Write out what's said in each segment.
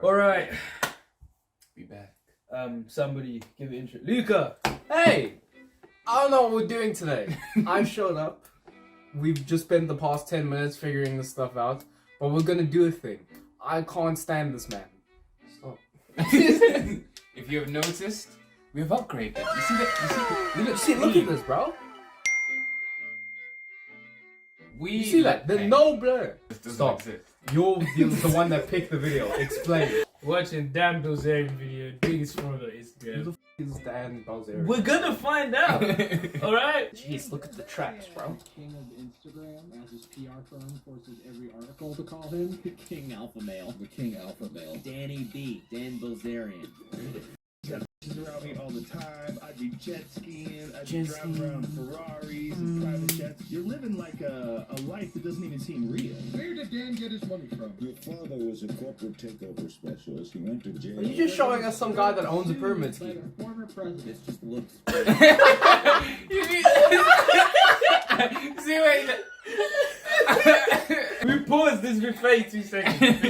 Alright. Be back. Somebody give an intro. Luca! Hey! I don't know what we're doing today. I showed up. We've just spent the past 10 minutes figuring this stuff out. But we're gonna do a thing. I can't stand this man. Stop. If you have noticed, we have upgraded. You see that? Look at this, bro. You see that? There's no blur. Stop. You're the one that picked the video. Explain. Watching Dan Bilzerian video, biggest fraud on Instagram. Who the f is Dan Bilzerian? We're gonna find out! Alright? Jeez, look at the tracks, bro. King of Instagram, as his PR firm forces every article to call him King Alpha Male. The King Alpha Male. Danny B, Dan Bilzerian. Around me all the time. I'd be jet skiing. I'd be driving around Ferraris and private jets. You're living like a life that doesn't even seem real. Where did Dan get his money from? Your father was a corporate takeover specialist. He went to jail. Are you just showing us some guy that owns a pyramid Like scheme? a former president. This just looks. See, wait. We paused this before 2 seconds.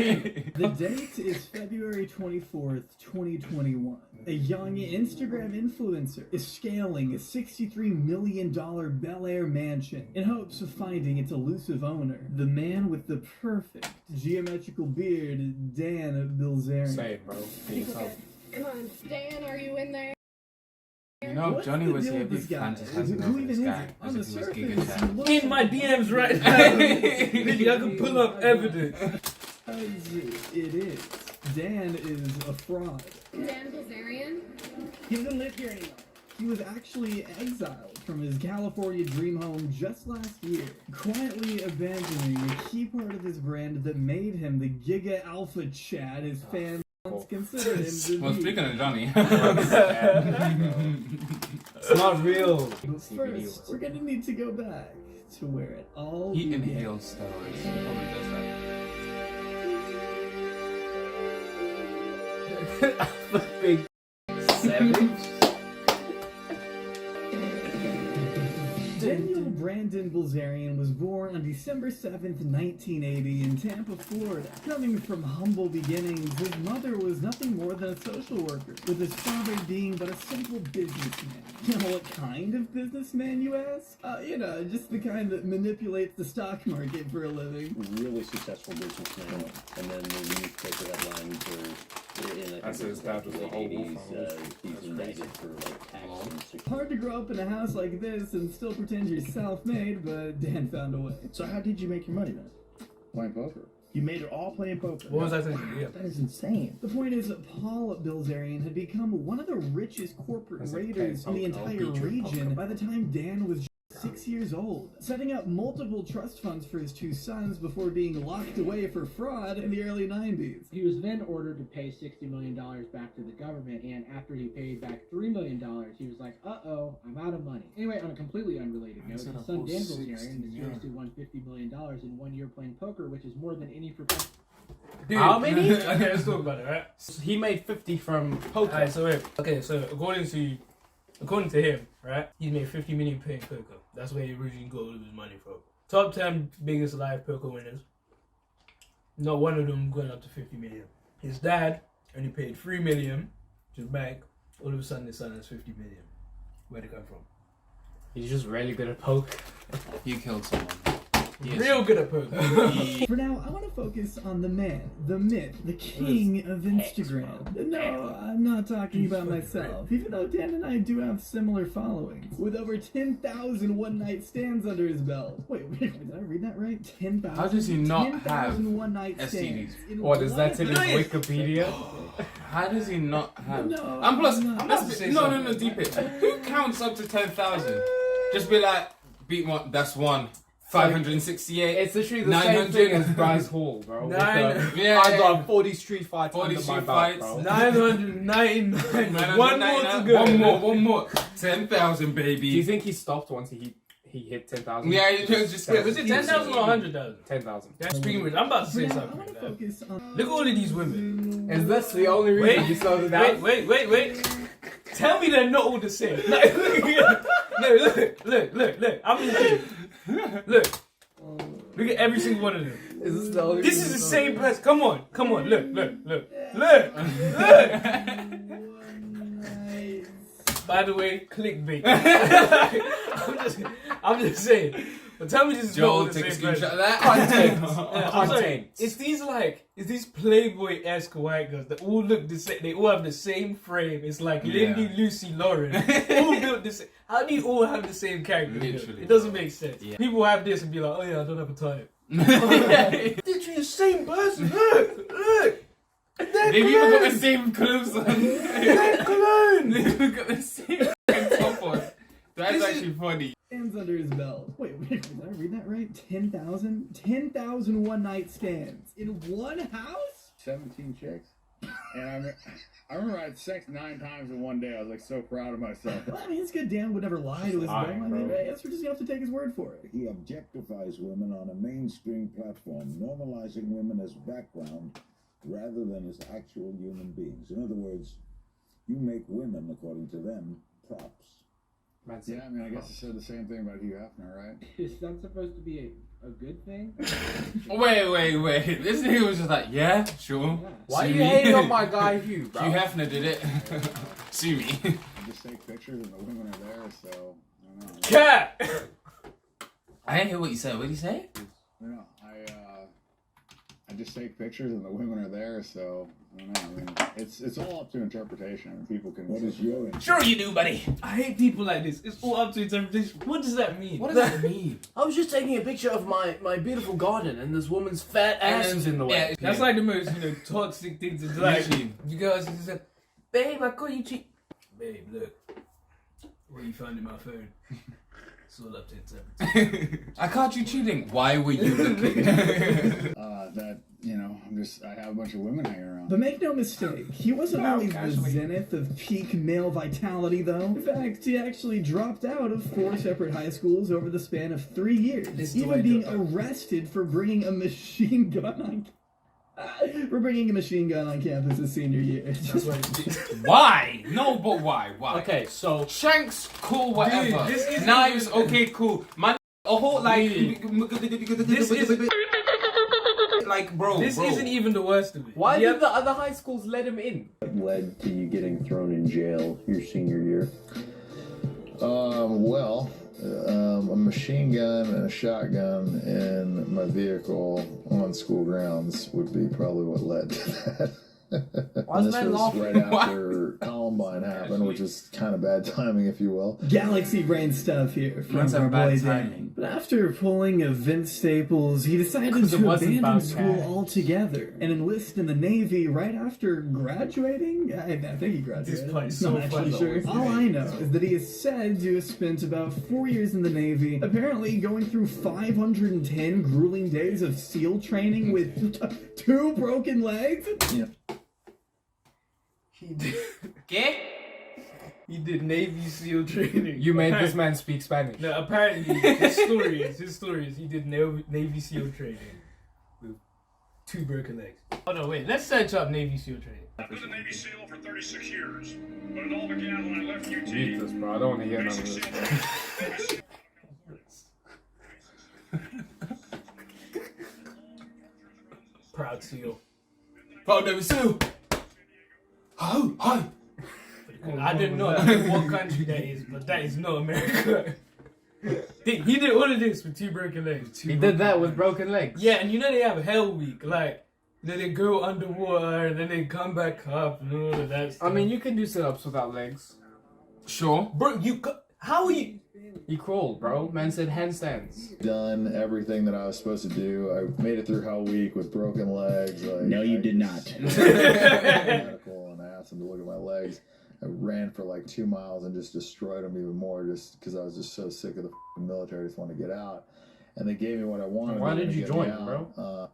The date is February 24th, 2021. A young Instagram influencer is scaling a $63 million Bel Air mansion in hopes of finding its elusive owner, the man with the perfect geometrical beard, Dan Bilzerian. Say it, bro. Come on, Stan, are you in there? You know, What's Johnny the was deal here. with Big this guy? fantasizing Who over even this is guy it? On the because he was surface, giga chat. he looks In my DMs right now! Literally, I can pull up evidence. as it is. Dan is a fraud. Dan Bilzerian? He doesn't live here anymore. He was actually exiled from his California dream home just last year, quietly abandoning a key part of his brand that made him the Giga Alpha Chad his fans once considered him to Well, be. speaking of Johnny. It's not real. But first, we're gonna need to go back to where it all He began. inhales steroids. He probably does that. Big savage. Daniel Brandon Bilzerian was born on December 7th, 1980 in Tampa, Florida. Coming from humble beginnings, his mother was nothing more than a social worker, with his father being but a simple businessman. You know, what kind of businessman, you ask? Just the kind that manipulates the stock market for a living. Really successful businessman. And then the newspaper headlines were in That's his dad was the a whole 80s. wolf. He's indicted for like tax and security. Hard to grow up in a house like this and still pretend you're self-made, but Dan found a way. So how did you make your money then? Playing poker. You made it all playing poker. What was I saying? Yeah. That is insane. The point is that Paul Bilzerian had become one of the richest corporate That's like raiders in the poker, entire beat your region poker. by the time Dan was just 6 years old, setting up multiple trust funds for his two sons before being locked away for fraud in the early 90s. He was then ordered to pay $60 million back to the government, and after he paid back $3 million, he was like, uh-oh, I'm out of money. Anyway, on a completely unrelated note, his son Dan Bilzerian mysteriously won $50 million in 1 year playing poker, which is more than any professional. Dude. How many? Okay, let's talk about it, right? He made 50 from poker. Alright, so wait. Okay, so according to him, right? He's made 50 million playing poker. That's where he originally got all of his money from. Top 10 biggest live poker winners. Not one of them going up to 50 million. His dad only paid 3 million to his bank. All of a sudden, his son has 50 million. Where'd it come from? He's just really good at poker. He killed someone. Yes. Real good at poker. For now, I want to focus on the man, the myth, the king of Instagram. No, I'm not talking about myself, even though Dan and I do have similar followings, with over 10,000 one-night stands under his belt. Wait, did I read that right? 10,000? How does he not 10,000 one-night STDs? stands. in What, is that in his one- Wikipedia? How does he not have? No, And plus, I'm not. no, deep it. Who counts up to 10,000? Just be like, beat one, that's one. 568. It's literally the 900. same thing as Bryce Hall, bro. Yeah, I got 40 street fights 40 under my street belt, fights. bro. 999. One more to go. One more. 10,000, baby. Do you think he stopped once he hit 10,000? Yeah, it was just. Was it 10,000 or 100,000? 10,000. Yeah, speaking of which, I'm about to For say now, I something. want to focus on... Look at all of these women. Is this the only reason you slowed it down? Wait. Tell me they're not all the same. Like, look. I'm gonna see. Look at every single one of them. Is this the only This reason is the it's same not- person. Come on, look. By the way, clickbait. I'm just saying. But tell me this is Joel, not the take a same screenshot person. of that. Content. Yeah, I'm sorry. Content. It's these Playboy-esque white girls that all look the same. They all have the same frame. It's like Lindy, Lucy, Lauren. All built the same. How do you all have the same character? Literally. It doesn't make sense. Yeah. People have this and be like, oh yeah, I don't have a type. Literally the same person. Look. They've even got the same clothes on. They're cologne. They've even got the same top on. That's actually funny. Stands under his belt. Wait, did I read that right? 10,000? 10,000 one-night stands in one house? 17 chicks. And I remember I had sex 9 times in one day. I was like so proud of myself. Well, I mean, it's good Dan would never lie to his lying, girl. I mean, bro. I guess we're just gonna have to take his word for it. He objectifies women on a mainstream platform, normalizing women as background rather than as actual human beings. In other words, you make women, according to them, props. Yeah, I mean, I guess I said the same thing about Hugh Hefner, right? Is that supposed to be a good thing? Wait. This nigga was just like, yeah, sure. Why are Sue you me. hating on my guy Hugh, bro? Hugh Hefner did it. Sue me. I just take pictures and the women are there, so I don't know. Cat. I didn't hear what you said. What did you say? You know, I just take pictures and the women are there, so I don't know. I mean, it's all up to interpretation. I mean, people can. What is your Sure you do, buddy. I hate people like this. It's all up to interpretation. What does that mean? What does that mean? I was just taking a picture of my beautiful garden and this woman's fat ass was in the way. Yeah, That's like the most, toxic thing to do. Like, Literally. you guys just said, babe, I caught you cheat. Babe, look. What you found in my phone? It's all up to interpretation. I caught you cheating. Why were you looking? That I have a bunch of women hanging around. But make no mistake, he wasn't always the zenith of peak male vitality, though. In fact, he actually dropped out of 4 separate high schools over the span of 3 years, even being arrested for bringing a machine gun on campus his senior year. That's what it is. Why? No, but why? Why? Okay, so Shanks, cool, whatever. Dude, this isn't Knives, even- okay, cool. Man, a whole like, This isn't, like, bro. isn't even the worst of it. why Yeah. did the other high schools let him in? Led to you getting thrown in jail your senior year? A machine gun and a shotgun in my vehicle on school grounds would be probably what led to that. Why is This man was laughing? right after Columbine happened, which is kind of bad timing, if you will. Galaxy brain stuff here from Must our have bad boy timing. Dan. But after pulling a Vince Staples, he decided Because it to wasn't abandon about school cash. altogether and enlist in the Navy right after graduating. I think he graduated. This place is I'm so not actually funny. sure. All I know is that he is said to have spent about 4 years in the Navy, apparently going through 510 grueling days of SEAL training with 2 broken legs. He did Navy SEAL training. You made this man speak Spanish. No, apparently his story is he did Navy SEAL training with 2 broken legs. Oh no, wait, let's search up Navy SEAL training. I was a Navy SEAL for 36 years, but it all began when I left UT. Mute this, bro. I don't want to hear none of Basic this. SEAL. Proud SEAL. Proud Navy SEAL. Oh, hi. I didn't know what country that is, but that is not America. He did all of this with 2 broken legs. He did that with broken legs. Yeah, and they have Hell Week, like they go underwater and then they come back up and all of that stuff. I mean, you can do sit-ups without legs. Sure. bro, how are you? He crawled, bro. Man said handstands. Done everything that I was supposed to do. I made it through Hell Week with broken legs. No, you did not. Medical, and I asked them to look at my legs. I ran for like 2 miles and just destroyed them even more, just because I was just so sick of the military. I just wanted to get out, and they gave me what I wanted. Why They did you get me join, out. bro?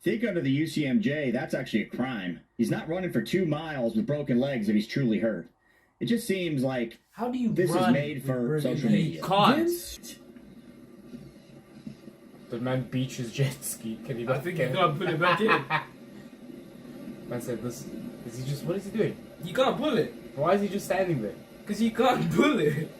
Think under the UCMJ, that's actually a crime. He's not running for 2 miles with broken legs if he's truly hurt. It just seems like How do you this run is made with for broken social legs? media. Can't. The man beach his jet ski. Can you I think you can't put it back in. Man said this. Is he just? What is he doing? You can't pull it Why is he just standing there? because you can't pull it.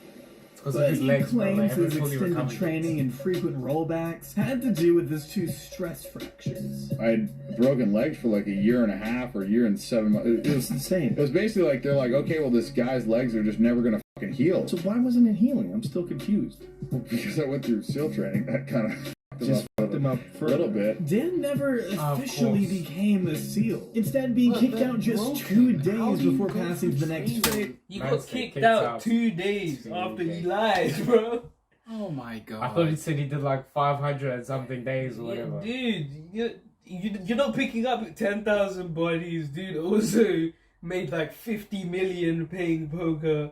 of his But he legs, bro. Like, claims haven't his fully extended recovered. training and frequent rollbacks had to do with his 2 stress fractures. I had broken legs for like a year and a half or a year and 7 months. It was insane. It was basically like, they're like, okay, well, this guy's legs are just never gonna fucking heal. So why wasn't it healing? I'm still confused. Because I went through SEAL training, that kind of Just fucked him up a for little bit. Dan never officially course. became a SEAL, instead being kicked out just 2 days before passing to the next phase. He Man got said kicked kicked out out 2 days 2 after he days. lied, bro. Oh my god. I thought he said he did like 500 and something days or Yeah, whatever. dude, you're not picking up 10,000 bodies, dude. Also made like 50 million playing poker.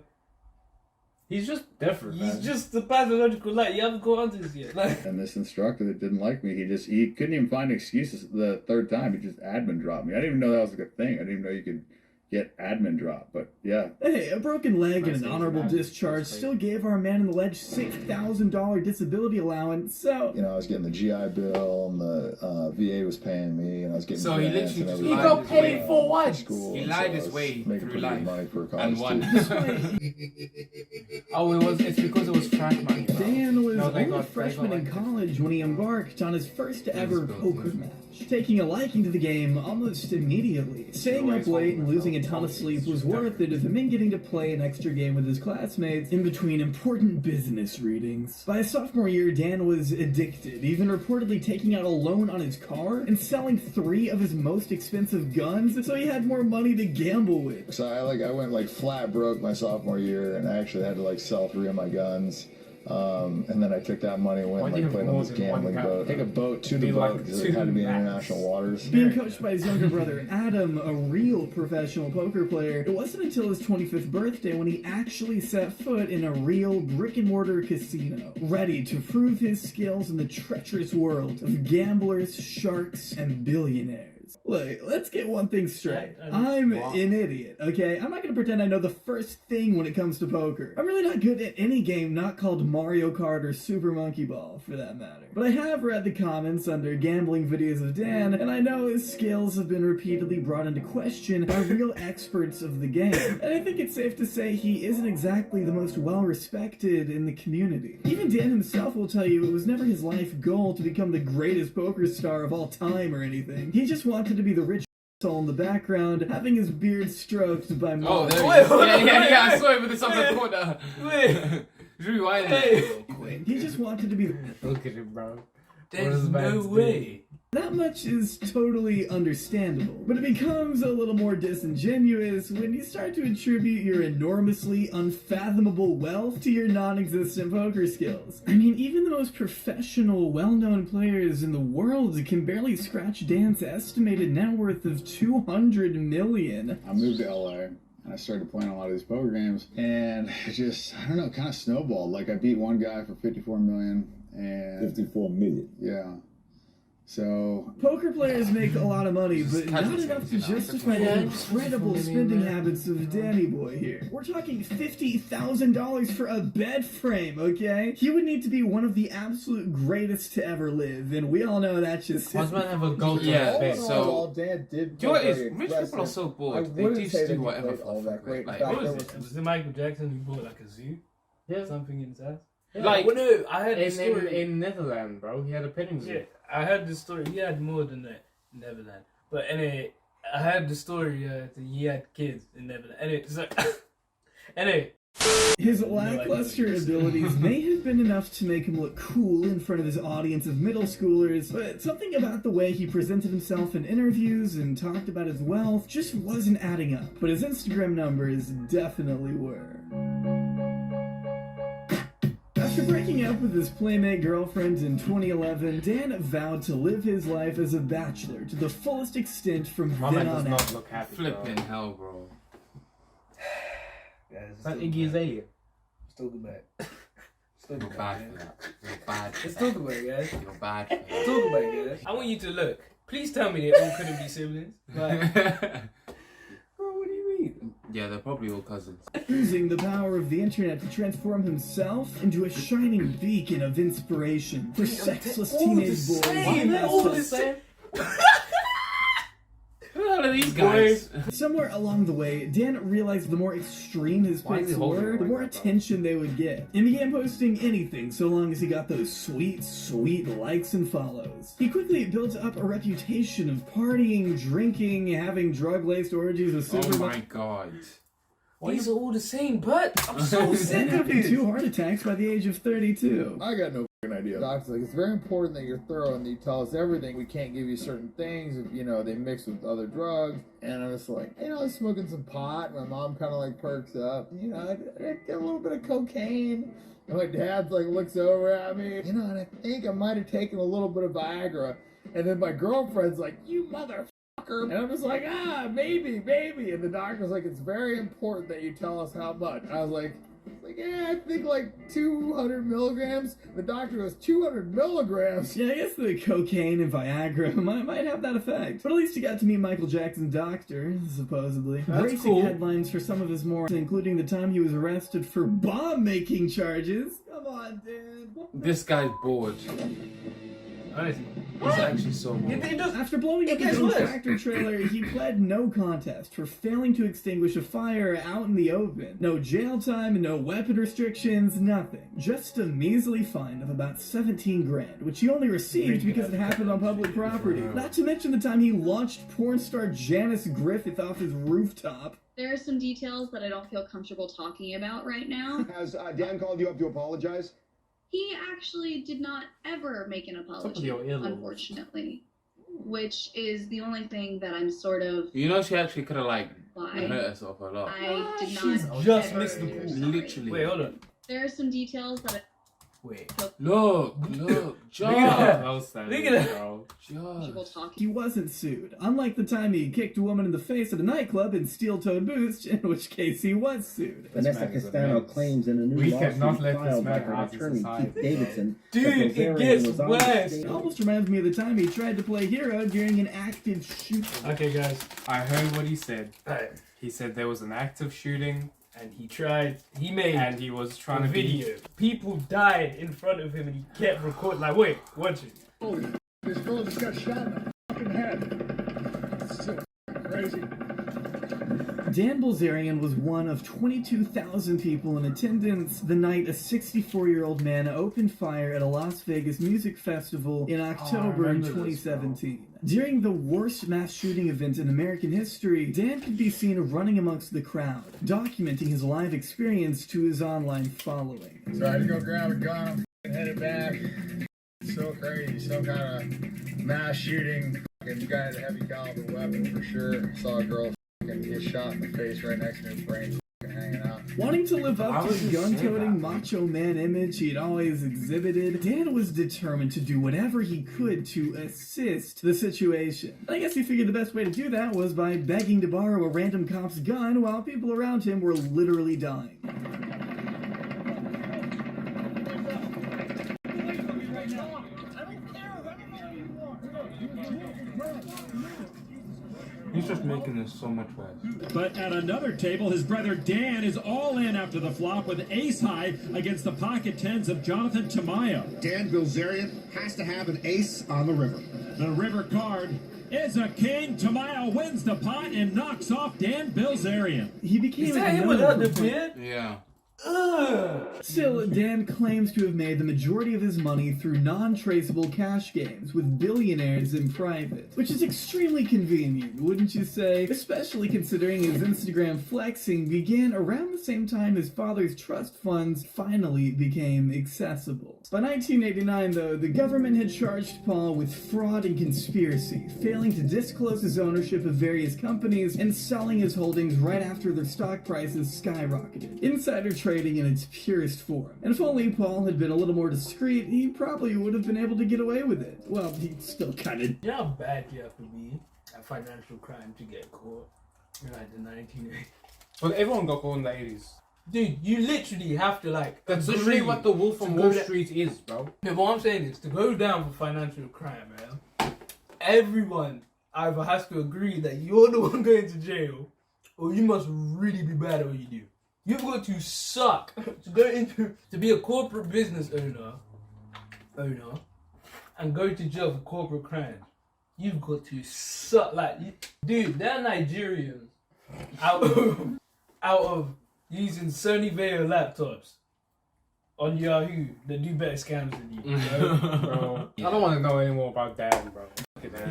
He's just different, man. He's just the pathological liar. You haven't got onto this yet. Like, And this instructor that didn't like me, he couldn't even find excuses the 3rd time. He just admin dropped me. I didn't even know that was like a thing. I didn't even know you could get admin drop. But yeah, Hey, a broken leg and Nice an thing honorable for that. discharge That's still gave our man in the ledge $6,000 disability allowance, so... You know, I was getting the GI Bill, and the VA was paying me, and I was getting So he grants literally and just everything. lied his way for what? School, He and lied so I his was way making through pretty life good money for a and college won. student. It's because it was track money, bro. Dan was No, they only a got- freshman they in got, like, college when he embarked on his first ever built poker in. match, taking a liking to the game almost immediately. Staying up late and losing a ton of sleep was worth it, as it meant getting to play an extra game with his classmates in between important business readings. By his sophomore year, Dan was addicted, even reportedly taking out a loan on his car and selling 3 of his most expensive guns so he had more money to gamble with. So I went like flat broke my sophomore year, and I actually had to like sell 3 of my guns. And then I took that money and went Why and do you like played have on more this than one gambling gun? boat. Take a boat to the Be like boat because it had to be in 2 international waters. Being coached by his younger brother Adam, a real professional poker player, it wasn't until his 25th birthday when he actually set foot in a real brick-and-mortar casino, ready to prove his skills in the treacherous world of gamblers, sharks, and billionaires. Look, let's get one thing straight. I'm an idiot, okay? I'm not gonna pretend I know the first thing when it comes to poker. I'm really not good at any game not called Mario Kart or Super Monkey Ball, for that matter. But I have read the comments under gambling videos of Dan, and I know his skills have been repeatedly brought into question by real experts of the game. And I think it's safe to say he isn't exactly the most well-respected in the community. Even Dan himself will tell you it was never his life goal to become the greatest poker star of all time or anything. He just wanted to be the rich asshole in the background, having his beard stroked by Oh, Mark. there Wait, he is. Yeah, I saw it with this other corner. wait. Rewind Hey. it real quick. He just wanted to be the... Look at him, bro. There's is no man's way. That much is totally understandable, but it becomes a little more disingenuous when you start to attribute your enormously unfathomable wealth to your non-existent poker skills. I mean, even the most professional, well-known players in the world can barely scratch Dan's estimated net worth of $200 million. I moved to LA. And I started playing a lot of these poker games, and it just, I don't know, kind of snowballed. Like, I beat one guy for 54 million, and 54 million. yeah. So Poker players make a lot of money, but not casualties, enough to you know, justify the incredible spending habits of Danny Boy here. We're talking $50,000 for a bed frame, okay? He would need to be one of the absolute greatest to ever live, and we all know that's just... Must man have a goat on Yeah, his bed? so- Dan did. Do you know what it is? very Rich people aggressive. are so I bored. They wouldn't just say that do he whatever played for all that free. great. In Like, fact, What there was it? Was it Michael Jackson who bought like a zoo? Yeah. Something in his house? Like- well, no, I heard the In story. in Netherlands, bro. He had a petting zoo. Yeah, I heard the story. He had more than that in Neverland. But anyway, I heard the story that he had kids in Neverland. Anyway, it's like, anyway. His lackluster abilities may have been enough to make him look cool in front of his audience of middle schoolers, but something about the way he presented himself in interviews and talked about his wealth just wasn't adding up. But his Instagram numbers definitely were. After breaking up with his playmate girlfriend in 2011, Dan vowed to live his life as a bachelor to the fullest extent from My then man does on not out. look happy, bro. Flipping hell, bro. Guys, That Iggy Azalea. Still goodbye. Still You're goodbye, bad guys. for that. You're bad for Let's that. talk about it, guys. You're bad for Let's talk about it, guys. I want you to look. Please tell me they all couldn't be siblings. Like, that. bro, what do you mean? Yeah, they're probably all cousins. Using the power of the internet to transform himself into a shining beacon of inspiration for sexless all teenage the boys. same, Why all not the so- same. Who the hell are these guys? Somewhere along the way, Dan realized the more extreme his Why is pics he holding were, it the like more that, though? attention they would get, and began posting anything so long as he got those sweet likes and follows. He quickly built up a reputation of partying, drinking, having drug-laced orgies with Oh supermodels. my god. These are all the same, but I'm so sick of Having it. 2 heart attacks by the age of 32. I got no fucking idea. Doc's like, it's very important that you're thorough and that you tell us everything. We can't give you certain things if, you know, they mix with other drugs. And I'm just like, you know, I was smoking some pot. My mom kind of like perks up. You know, I get a little bit of cocaine. And my dad's like looks over at me. You know, and I think I might have taken a little bit of Viagra. And then my girlfriend's like, you motherfucker. And I'm just like, maybe. And the doctor's like, it's very important that you tell us how much. I was like, yeah, I think like 200 milligrams. The doctor goes, 200 milligrams? Yeah, I guess the cocaine and Viagra might have that effect. But at least he got to meet Michael Jackson's doctor, supposedly. That's Bracing cool. headlines for some of his more, including the time he was arrested for bomb-making charges. Come on, Dan. This guy's bored. Honestly. He's actually so bored. After blowing up his own tractor trailer, he pled no contest for failing to extinguish a fire out in the open. No jail time, no weapon restrictions, nothing. Just a measly fine of about 17 grand, which he only received because it happened on public property. Not to mention the time he launched porn star Janice Griffith off his rooftop. There are some details that I don't feel comfortable talking about right now. Has Dan called you up to apologize? He actually did not ever make an apology, your earlobes. unfortunately. Which is the only thing that I'm sort of... You know, she actually could have like Why? hurt herself a lot. I did She's not just ever missed the say pool. sorry. Literally. Wait, hold on. There are some details that I... Wait. Look, Look Josh. at Look Look at that. People talking. He wasn't sued, unlike the time he kicked a woman in the face at a nightclub in steel-toed boots, in which case he was sued. Vanessa Castano claims in a new We lawsuit cannot let this filed by man her out of attorney society, Keith bro. Davidson. Dude, that it Bilzerian gets was on worse. stage- It almost reminds me of the time he tried to play hero during an active shooting. Okay, guys. I heard what he said. Alright. He said there was an active shooting And he made and he was trying a to video. People died in front of him and he kept recording. Like, wait, watch it. Holy, this girl just got shot in the fucking head. It's so crazy. Dan Bilzerian was one of 22,000 people in attendance the night a 64-year-old man opened fire at a Las Vegas music festival in October in 2017. During the worst mass shooting event in American history, Dan could be seen running amongst the crowd, documenting his live experience to his online following. So I had to go grab a gun. I'm fucking headed back. It's so crazy. Some kind of mass shooting. Fucking guy had a heavy caliber weapon for sure. Saw a girl fucking get shot in the face right next to his brain fucking hanging out. Wanting to live Why up to would the you say gun-toting that? macho man image he'd always exhibited, Dan was determined to do whatever he could to assist the situation. I guess he figured the best way to do that was by begging to borrow a random cop's gun while people around him were literally dying. He's just making this so much worse. But at another table, his brother Dan is all in after the flop with ace high against the pocket tens of Jonathan Tamayo. Dan Bilzerian has to have an ace on the river. The river card is a king. Tamayo wins the pot and knocks off Dan Bilzerian. He became Is that him known without the for- beard? Yeah. Still, Dan claims to have made the majority of his money through non-traceable cash games with billionaires in private, which is extremely convenient, wouldn't you say? Especially considering his Instagram flexing began around the same time his father's trust funds finally became accessible. By 1989, though, the government had charged Paul with fraud and conspiracy, failing to disclose his ownership of various companies and selling his holdings right after their stock prices skyrocketed. Insider trading in its purest form. And if only Paul had been a little more discreet, he probably would have been able to get away with it. Well, he still kind of... You know how bad you have to be at financial crime to get caught in like the 1980s? Well, everyone got caught in the 80s. Dude, you literally have to like... That's agree literally what the Wolf to on go Wall da- Street is, bro. No, what I'm saying is, to go down for financial crime, man, everyone either has to agree that you're the one going to jail, or you must really be bad at what you do. You've got to suck to be a corporate business owner, and go to jail for corporate crimes. You've got to suck like, dude. They're Nigerians out of using Sony Vaio laptops on Yahoo that do better scams than you, Bro, I don't want to know any more about that, bro.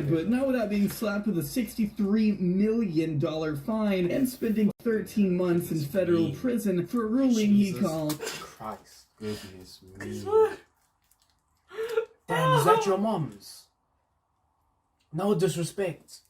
But not without being slapped with a $63 million fine and spending 13 months in federal prison for a ruling he called Christ. Goodness me. Damn, is that your mom's? No disrespect,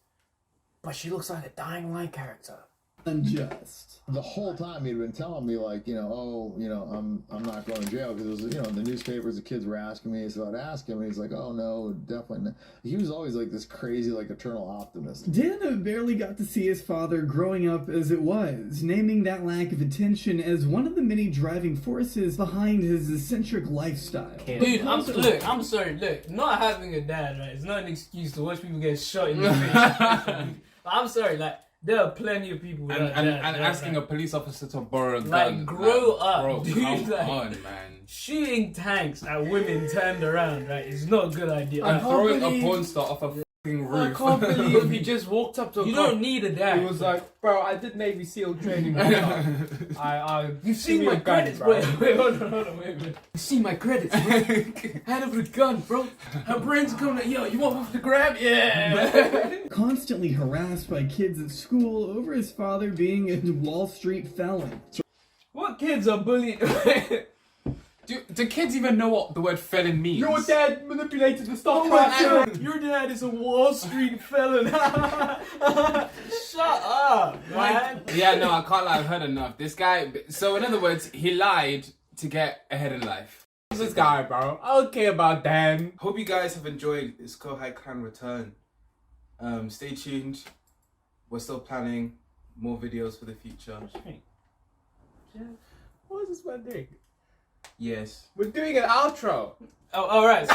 but she looks like a Dying Light character. unjust. The whole time he'd been telling me, like, I'm not going to jail, because it was, in the newspapers, the kids were asking me, so I'd ask him, and he's like, oh no, definitely not. He was always like this crazy, like, eternal optimist. Dan barely got to see his father growing up as it was, naming that lack of attention as one of the many driving forces behind his eccentric lifestyle. Dude, I'm sorry, not having a dad, right, it's not an excuse to watch people get shot in the face. I'm sorry, like, there are plenty of people and asking a police officer to borrow a gun. Like, grow up, bro, dude. come Like, on, man. Shooting tanks at women turned around, right? It's not a good idea. And throwing a porn star off a fucking roof. I can't believe he just walked up to a You cop. don't need a dad. He was like, bro, I did Navy SEAL training. You've seen my credits, bro. Wait, hold on, wait. You see my credits, bro. Hand over the gun, bro. Her brains are coming. Yo, you want to grab? Yeah. Constantly harassed by kids at school over his father being a Wall Street felon. What kids are bullied? Do kids even know what the word felon means? Your dad manipulated the stock Oh market. Your dad is a Wall Street felon. Shut up, man. Yeah, no, I can't lie. I've heard enough. This guy. So in other words, he lied to get ahead in life. Who's this guy, bro? I don't care about Dan. Hope you guys have enjoyed this Kohai clan return. Stay tuned. We're still planning more videos for the future. What is this man doing? Yes. We're doing an outro. Oh, all right. So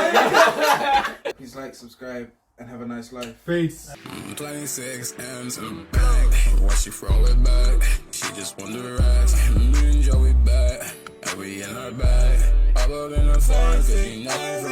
Please like, subscribe, and have a nice life. Peace. 26 M's in the bag. Once she throw it back, she just want the racks. Me and Joey back, and we in her bag. Up in her phone, 59 from